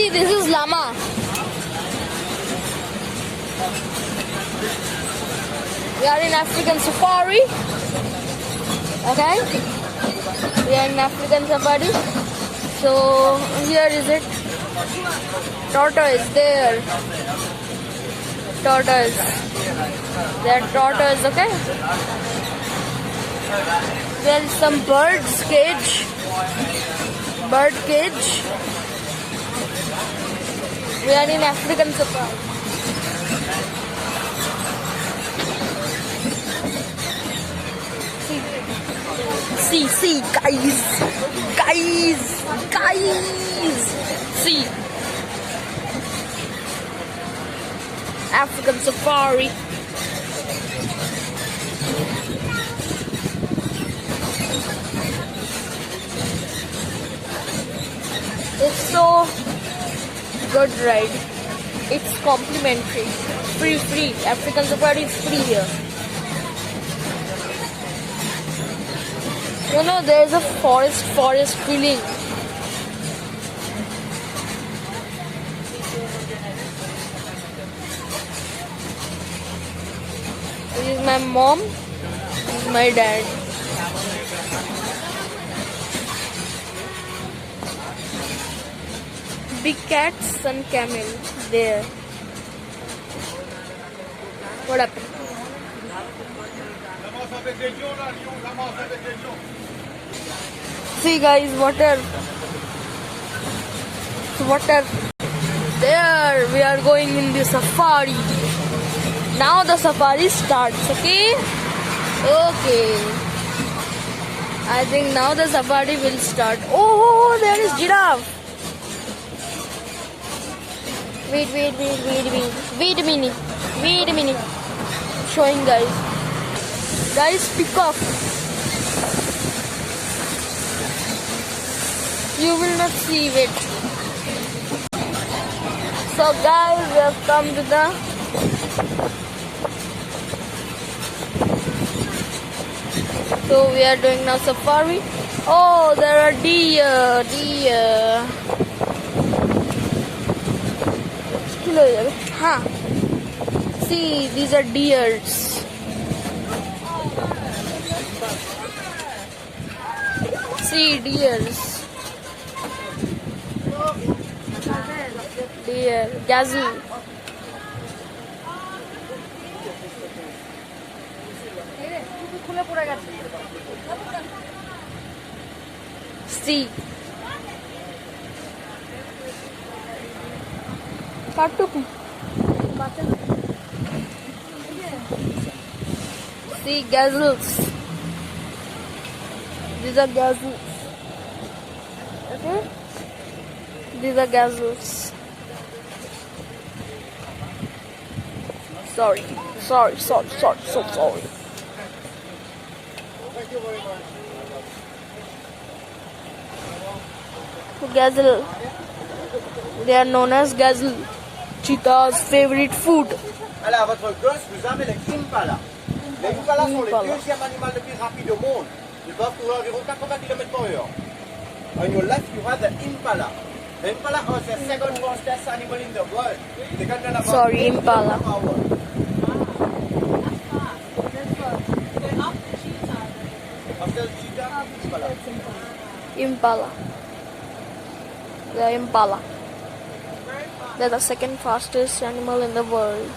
See, this is llama. We are in African safari. Okay? We are in African safari. So, here is it. Tortoise there. Tortoise. There are tortoise, okay? There is some bird's cage. Bird cage. We are in African safari. See, guys. See. African safari. It's so good ride. It's complimentary. Free. African safari is free here. You know, there is a forest feeling. This is my mom. This is my dad. Big cats and camel there. What happened? See guys, water. There we are going in the safari. Now the safari starts, okay? Okay. I think now the safari will start. Oh, there is giraffe. Wait a minute. Showing guys. Guys, peacock. You will not see it. So guys, we have come to the So we are doing now safari. Oh, there are deer. Huh. See, these are deers. See, deers. Deer, gazelle. See. See, gazelles. These are gazelles. Okay? These are gazelles. Sorry. So sorry. Gazelle. They are known as gazelle. Cheetah's favorite food. Allez, à votre gosse, vous avez les Impala. Les Impala sont le deuxième animal le plus rapide au monde. Ils peuvent courir environ 80 km/h. On your left, you have the Impala. The Impala is the second fastest animal in the world. They can run about Sorry, Impala. After the cheetah, Impala. The Impala. They're the second fastest animal in the world.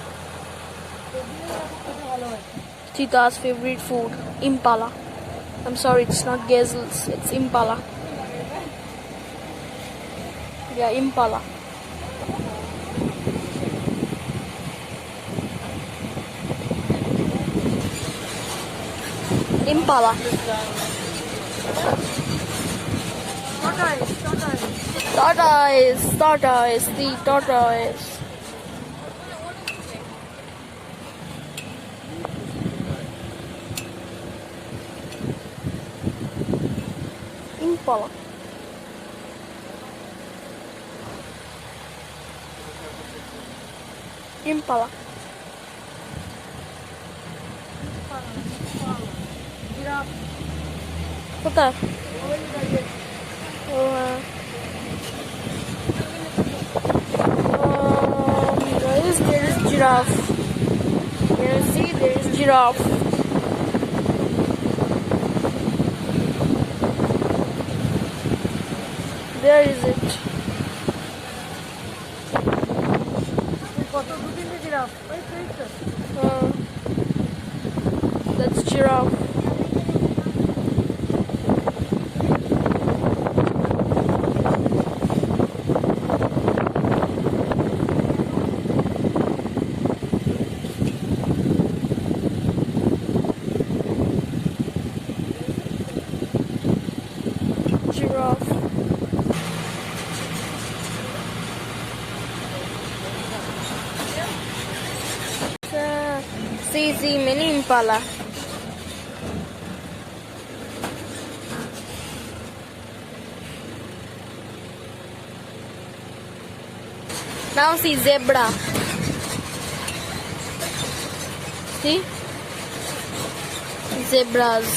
Cheetah's favorite food, Impala. I'm sorry, it's not gazelles, it's Impala. Yeah, Impala. Impala. Tortoise, the tortoise. Impala. Impala. কোথায়? giraffe. There is it. That's giraffe. Giraffe. See, mini impala. Now see zebra. See? Zebras.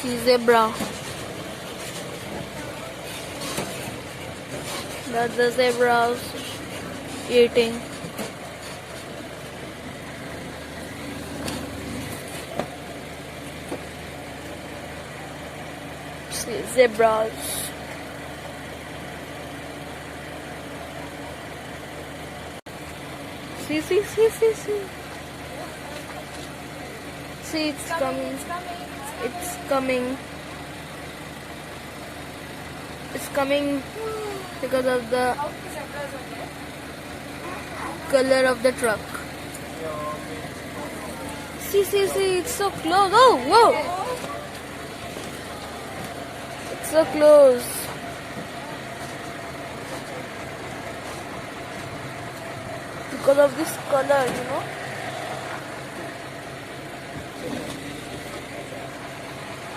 See zebra. That's the zebras eating. See zebras. See. See, it's coming. It's coming. It's coming because of the color of the truck. See, it's so close. Oh, whoa! It's so close. Because of this color, you know.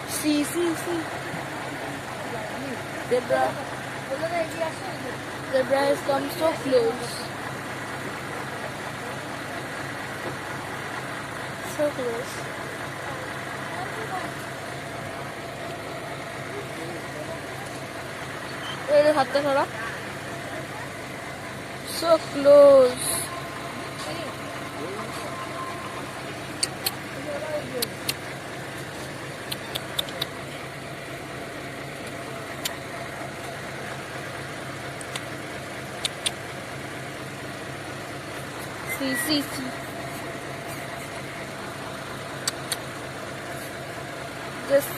See. Zebra has come so close. So close. So close. See. Just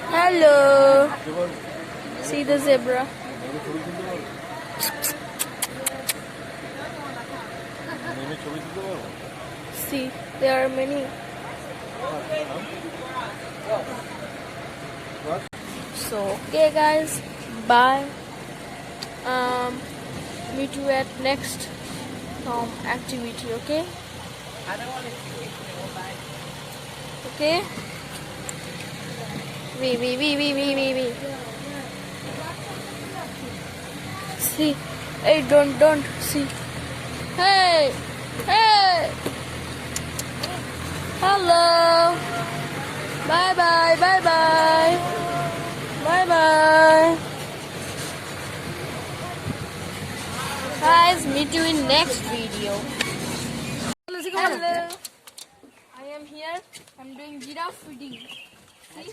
hello. See the zebra. See, there are many. So okay guys, bye. Meet you at next activity, okay? Okay? We. See, hey, don't see. Hey, hello. Bye. Guys, meet you in next video. Hello. I am here. I'm doing giraffe feeding. See?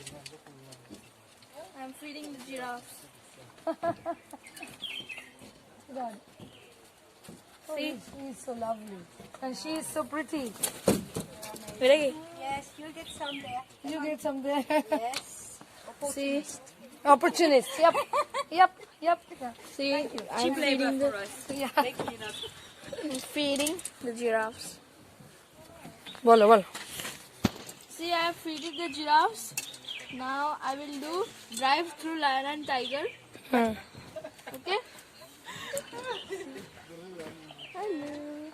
I'm feeding the giraffes. God. Oh, See? she is so lovely. And she is so pretty. Ready? Yes, you'll get some there. You get some there. Yes. See? Opportunist. Yep. See? I'm feeding the Yeah. giraffes. Bolo. See, I am feeding the giraffes. Now I will do drive through lion and tiger. Okay? Hello.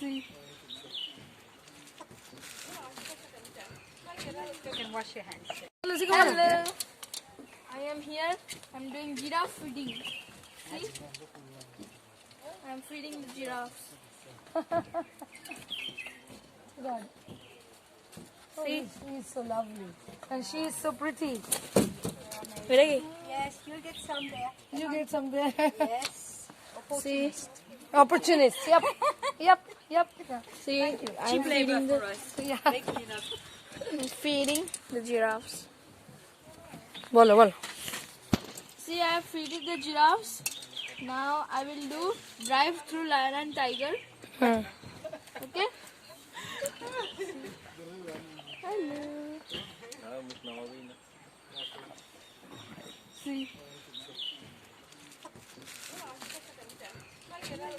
See? You can wash your hands. Hello. I am here. I'm doing giraffe feeding. See? I'm feeding the giraffes. God. See? She is so lovely. And she is so pretty. Ready? Yes, you'll get some there. You get some there. Yes. See? Opportunist. Yep. Yep. Yep. Yeah. See? I'm Yeah. feeding the giraffes. Bolo, bolo. See, I am feeding the giraffes. Now I will do drive through lion and tiger. Hmm. Okay? Hello. See?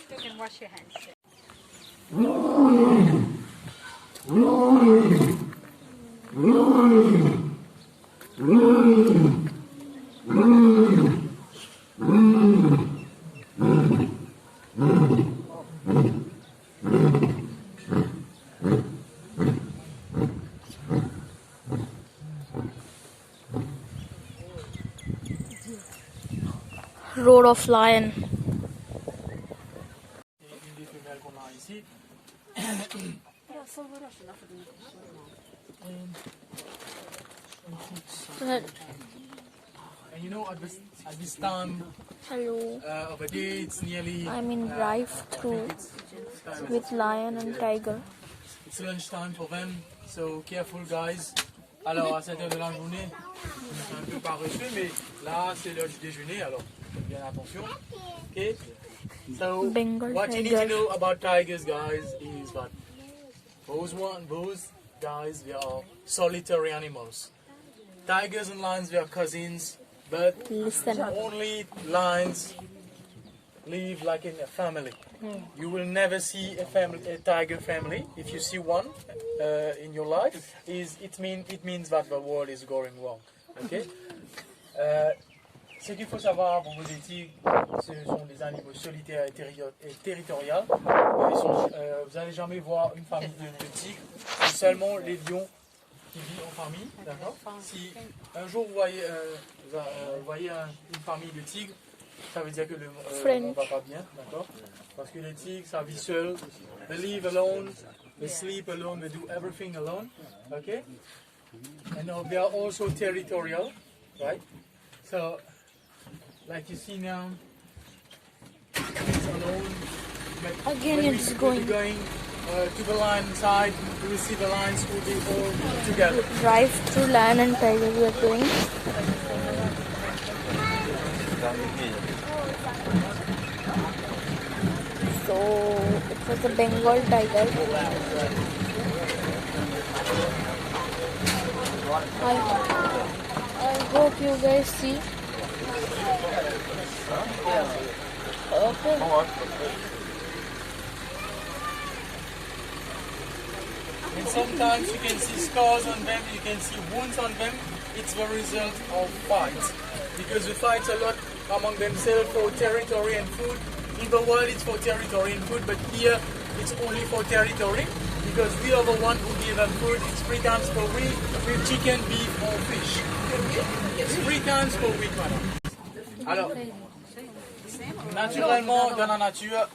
You can wash your hands there. Road of lion. And you know, at this time Hello. of the day, it's nearly I'm in drive through with lion and tiger. it's lunchtime for them, so careful guys. Alors à cette heure de la journée, c'est un peu paresseux, mais là c'est l'heure du déjeuner, alors faites bien attention. Okay? So Bengal what you need to tiger. know about tigers, guys, is that those guys, they are solitary animals. Tigers and lions, they are cousins, but Listen. only lions live like in a family. You will never see a tiger family. If you see one in your life, it means that the world is going wrong. Okay? Ce qu'il faut savoir à propos des tigres, ce sont des animaux solitaires et territoriaux. Vous n'allez jamais voir une famille de tigres. C'est seulement les lions qui vivent en famille. D'accord? Si un jour vous voyez une famille de tigres, ça veut dire que le monde va pas bien, d'accord? Parce que les tigres, ça vit seul. They live alone, they sleep alone, they do everything alone, okay? And they are also territorial, right? So, like you see now, it's alone. But Again, when it's we're going. going to the lion side, you will see the lions will be all together. Drive through lion and tiger we are doing. So it was a Bengal tiger. I hope you guys see. Okay. And sometimes you can see scars on them, you can see wounds on them. It's the result of fights. Because they fight a lot among themselves for territory and food. In the world it's for territory and food, but here it's only for territory. Because we are the one who give them food. It's 3 times per week with chicken, beef or fish. It's 3 times per week, madame. Alors, naturellement, dans la nature,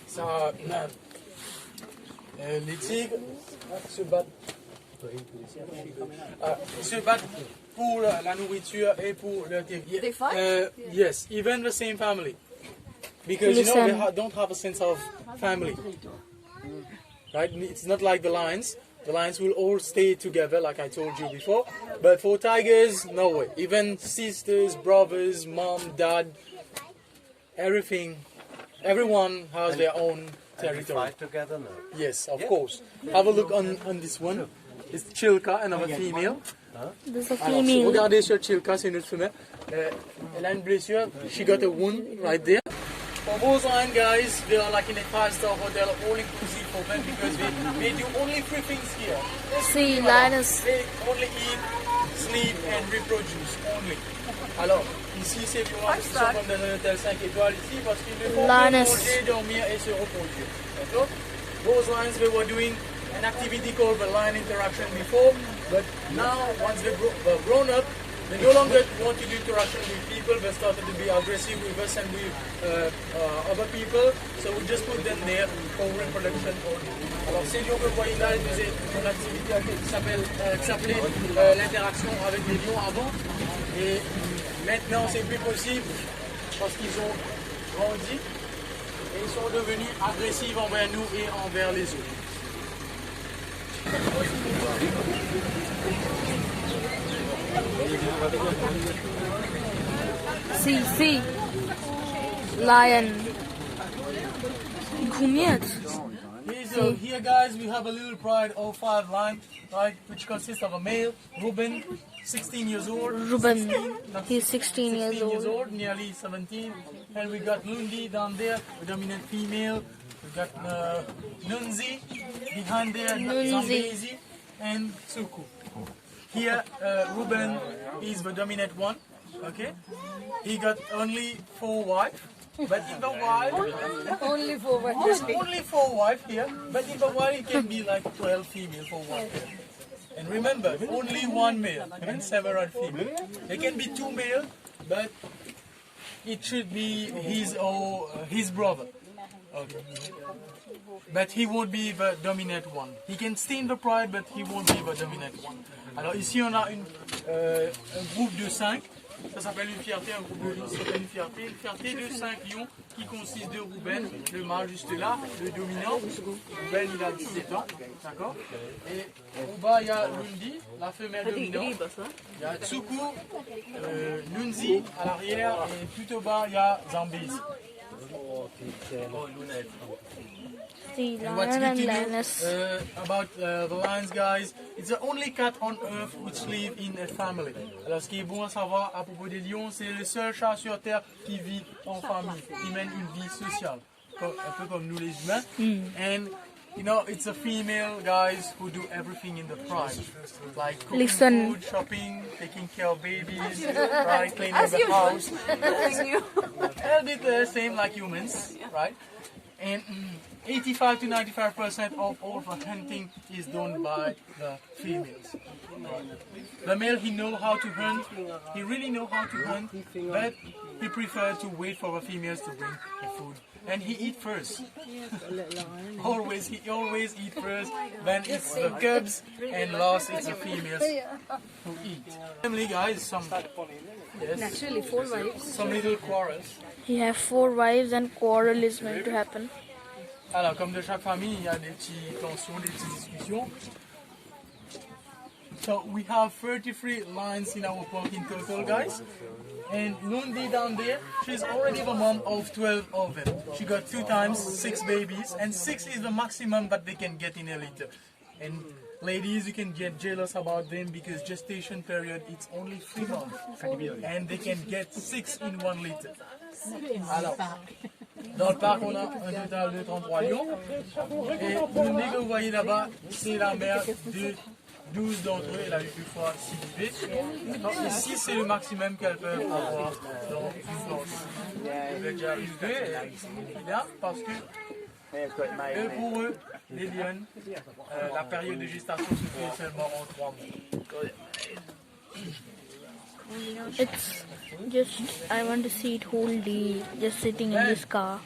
ça, les tigres se battent pour la nourriture et pour le territoire. They fight? Yes, even the same family. Because you know, they don't have a sense of family. Right? It's not like the lions. The lions will all stay together, like I told you before. But for tigers, no way. Even sisters, brothers, mom, dad, everything, everyone has their own territory. Fight together now. Yes, of course. Have a look on this one. It's Chilka, another female. There's a Alors, female. regardez sur Chilka, c'est une autre femelle. Elle a une blessure. She got a wound right there. For those lion guys, they are like in a 5-star hotel, all inclusive for them because they do only 3 things here. See, lioness. They only eat, sleep and reproduce only. Alors, ici c'est pour ils sont comme dans un hôtel 5 étoiles ici parce qu'ils ne font que Lioness. manger, dormir et se reproduire. D'accord? Those lions, they were doing an activity called the lion interaction before, but now once they're grown up, They no longer want to do interaction with people, they started to be aggressive with us and with other people, so we just put them there for reproduction only. Alors ces lions que vous voyez là, ils faisaient une activité qui s'appelait l'interaction avec les lions avant, et maintenant c'est plus possible parce qu'ils ont grandi et ils sont devenus agressifs envers nous et envers les autres. See, lion. घूमिए. So here guys we have a little pride of 5 lion, right, which consists of a male, Ruben, 16 years old. Ruben, he's 16 years old. Nearly 17. And we got Lundi down there, the dominant female. We got Nunzi behind there, Zambezi, and Tsuku. Here, Ruben is the dominant one. Okay, he got only 4 wives, but in the wild, Only for what? only 4 wives here. But in the wild, it can be like 12 female for one pair. And remember, only 1 male and several female. There can be 2 male, but it should be his or his brother. Okay. But he won't be the dominant one. He can stay in the pride, but he won't be the dominant one. Alors ici on a un groupe de 5. Ça s'appelle une fierté, un groupe de lions, ça s'appelle une fierté. Une fierté de 5 lions qui consiste de Ruben, le mâle juste là, le dominant. Ruben il a 17 ans, d'accord. Et au bas il y a Lundi, la femelle dominante. Il y a Tsuku, Nunzi à l'arrière et tout au bas il y a Zambezi. See, And what's lion good and to lioness. know about the lions, guys, it's the only cat on earth which live in a family. Alors, ce qui est bon à savoir à propos des lions, c'est le seul chat sur terre qui vit en famille, qui mène une vie sociale, un peu comme nous les humains. And you know, it's a female, guys, who do everything in the pride, like cooking Listen. food, shopping, taking care of babies, right, cleaning the house. They'll do the same like humans, right? And 85 to 95% of all the hunting is done by the females. The male, he know how to hunt, he really know how to hunt, but he prefers to wait for the females to bring the food. And he eat first. He always eat first, then it's the cubs, and last it's the females who eat. Family, guys, some Naturally, 4 wives. some little quarrels. He have 4 wives and quarrel is going to happen. Alors, comme de chaque famille, il y a des petites tensions, des petites discussions. So we have 33 lions in our park in total, guys. And Lundi down there, she's already the mom of 12 of them. She got 2 times 6 babies, and 6 is the maximum that they can get in a litter. And ladies, you can get jealous about them because gestation period it's only 3 months, and they can get 6 in 1 litter. Alors, dans le parc, on a un total de 33 lions. Et le nez que vous voyez là-bas, c'est la mère de 12 d'entre eux. Elle a eu une fois 6 bébés. Et 6, c'est le maximum qu'elles peuvent avoir dans une planche. Elle va déjà arriver, et c'est bien parce que pour eux, les lions, la période de gestation se fait seulement en 3 mois. It's just, I want to see it whole day, just sitting in this car.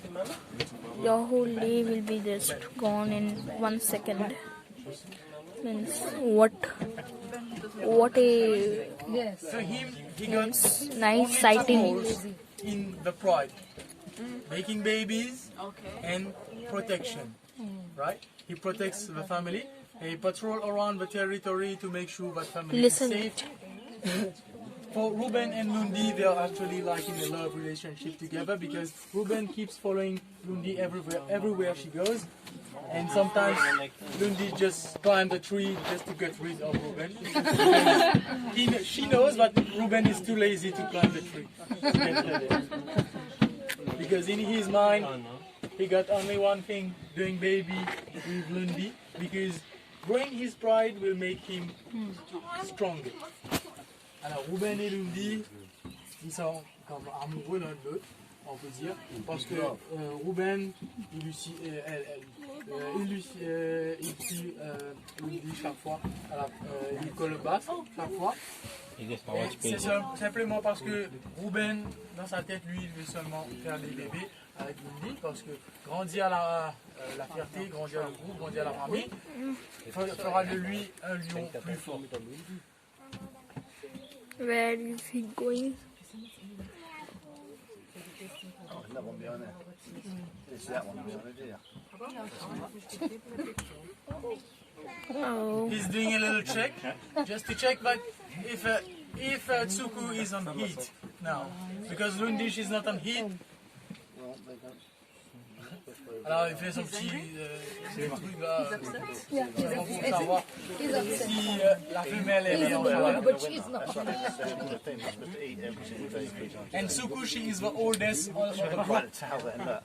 Your whole day will be just gone in 1 second. Means what a So him, he got nice sighting. roles in the pride, making babies and protection, right? He protects the family. He patrol around the territory to make sure that family Listen. is safe. For Ruben and Lundi, they are actually like in a love relationship together because Ruben keeps following Lundi everywhere she goes. And sometimes Lundi just climbs a tree just to get rid of Ruben. She knows that Ruben is too lazy to climb the tree. To get rid of him. Because in his mind, he got only one thing, doing baby with Lundi. Because growing his pride will make him stronger. Alors Ruben et Lundi, ils sont comme amoureux l'un de l'autre, on peut dire, parce que Ruben, il tue Lundi chaque fois, il colle le basse chaque fois, Et c'est simplement parce que Ruben, dans sa tête, lui, il veut seulement faire des bébés avec Lundi, parce que grandir à la fierté, grandir le groupe, grandir la famille, fera de lui un lion plus fort. Where is he going? Oh, that one behind there. It's that one behind there. Oh. He's doing a little check, just to check that if Tsuku is on heat now, because Lundish is not on heat. Alors il fait son petit truc là, seulement pour savoir si la femelle est bien en fire. And Tsuku, she is the oldest of the group.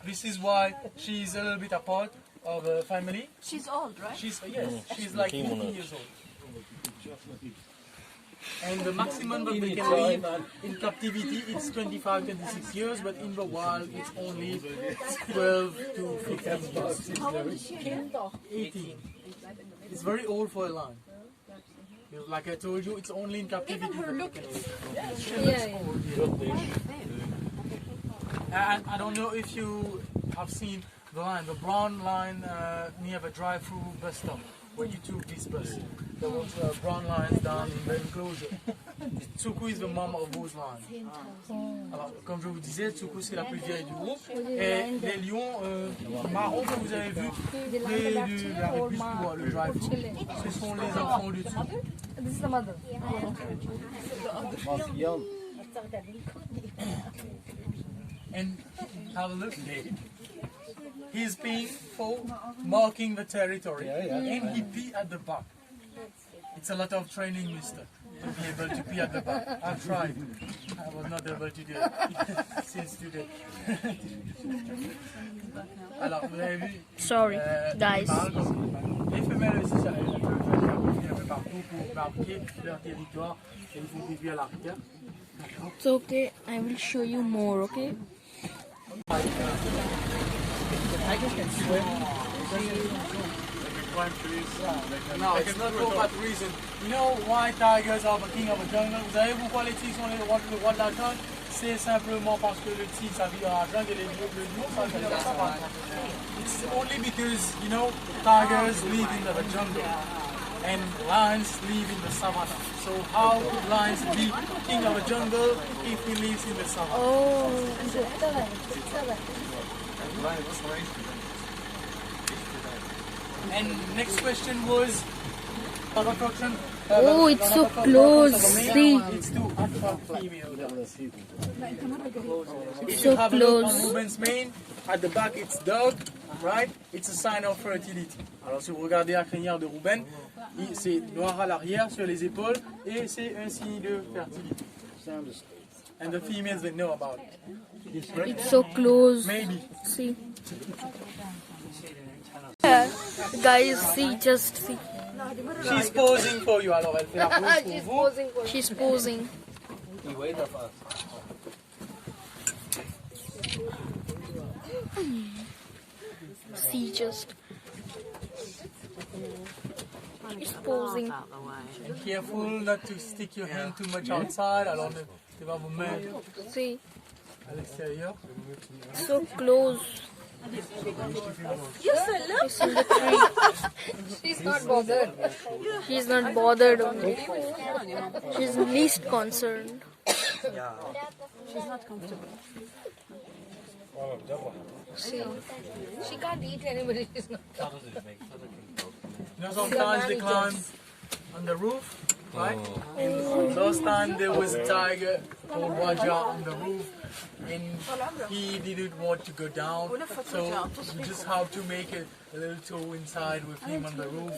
This is why she is a little bit apart of the family. She's old, right? She's like 50 years old. And the maximum that they can live in captivity is 25, 26 years, but in the wild it's only 12 to 15 years. How old is she? 18. It's very old for a lion. Like I told you, it's only in captivity that they can live. And I don't know if you have seen the line, the brown line near the drive-through bus stop where you took this bus. There was brown lines down in the enclosure. Tsuku is the mom of those lions. Alors, comme je vous disais, Tsuku c'est la plus vieille du groupe. Et les lions marrons que vous avez vus près de la bus pour le drive-through, ce sont les enfants de Tsuku. This is the mother. And have a look. He's being for marking the territory, and he pee at the back. It's a lot of training, mister, to be able to pee at the back. I've tried. I was not able to do it since today. Alors, vous avez vu, Sorry, guys. les femelles aussi, elles peuvent venir un peu partout pour marquer leur territoire et ils vont vivre à l'arrière. It's okay. I will show you more, okay? No, it's not for that reason. You know why tigers are the king of the jungle? Vous savez pourquoi les tigres sont le roi de la jungle? C'est simplement parce que le tigre ça vit dans la jungle et le lion ça vit dans la savane. It's only because, you know, tigers live in the jungle and lions live in the savannah. So how could lions be king of the jungle if he lives in the savannah? Oh. And next question was reproduction. Oh, it's so close. See, It's to attract female dogs. If so you have a look on close. Ruben's mane, at the back it's dog, right? It's a sign of fertility. Alors si vous regardez la crinière de Ruben, c'est noir à l'arrière sur les épaules et c'est un signe de fertilité. And the females they know about it. It's so close. Maybe. See. Yeah. Guys, see, just see. She's posing for you. Alors elle fait la pose pour vous. She's posing. See, just. She's posing. Careful not to stick your hand too much outside. Alors ne pas vous mettre See, à l'extérieur. so close. She's in the tree. She's not bothered. She's not bothered on it. She's least concerned. She's not comfortable. See. She can't eat anybody. She's not. You know, sometimes they climb on the roof, right? Last time there was a tiger called Raja on the roof, and he didn't want to go down, so we just have to make a little toe inside with him on the roof.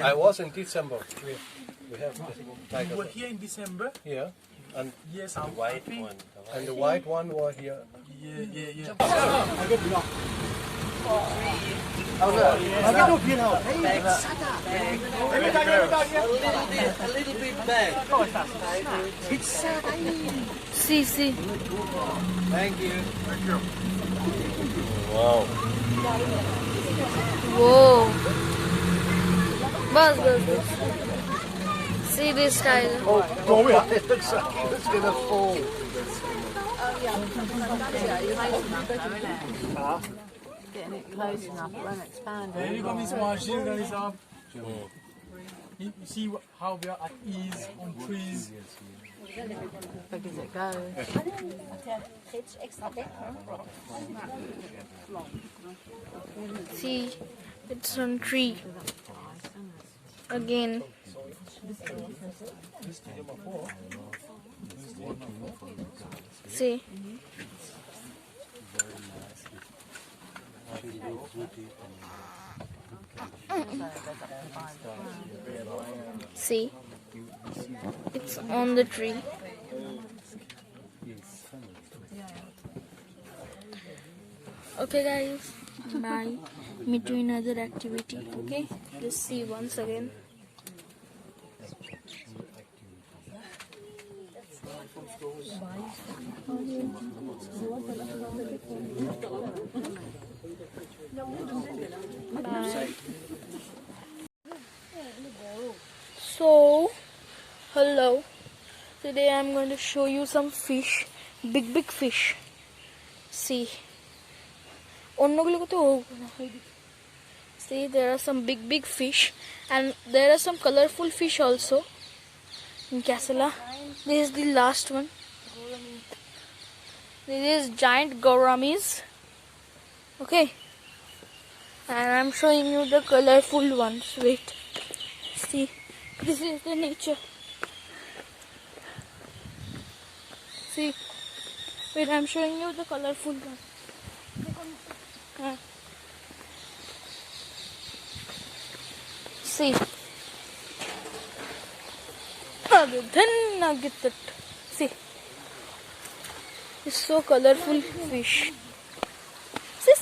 I was in December. We have the We tiger were here in December. here, and Yes, the white one. the white one was here. Yeah. See, see. Thank you. Whoa. Bus. See this guys. It looks like he was going to fall. Getting it close enough, it won't expand. Et vu comme ils sont agiles dans les arbres. You see how we are at ease on trees. As big as it goes. See, it's on tree. Again. See. See, it's on the tree. Okay guys, bye. Meet you in another activity. Okay, just see once again. Bye. So, hello. Today I'm going to show you some fish, big fish. See. See, there are some big fish, and there are some colorful fish also in Casela. This is the last one. This is giant gouramis. Okay. And I'm showing you the colorful ones. Wait. See. This is the nature. See. Wait, I'm showing you the colorful one. See. Then I get that. See. It's so colorful fish. See.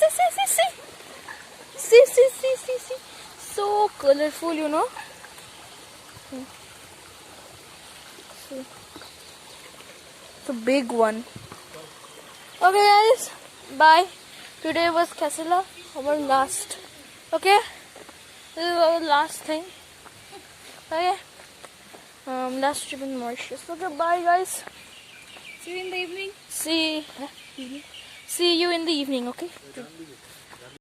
See. So colorful, you know. See. It's a big one. Okay guys, bye. Today was Casela, our last. Okay, this is our last thing. Okay, last trip in Mauritius. Okay, bye guys. See you in the evening. See you in the evening. Okay.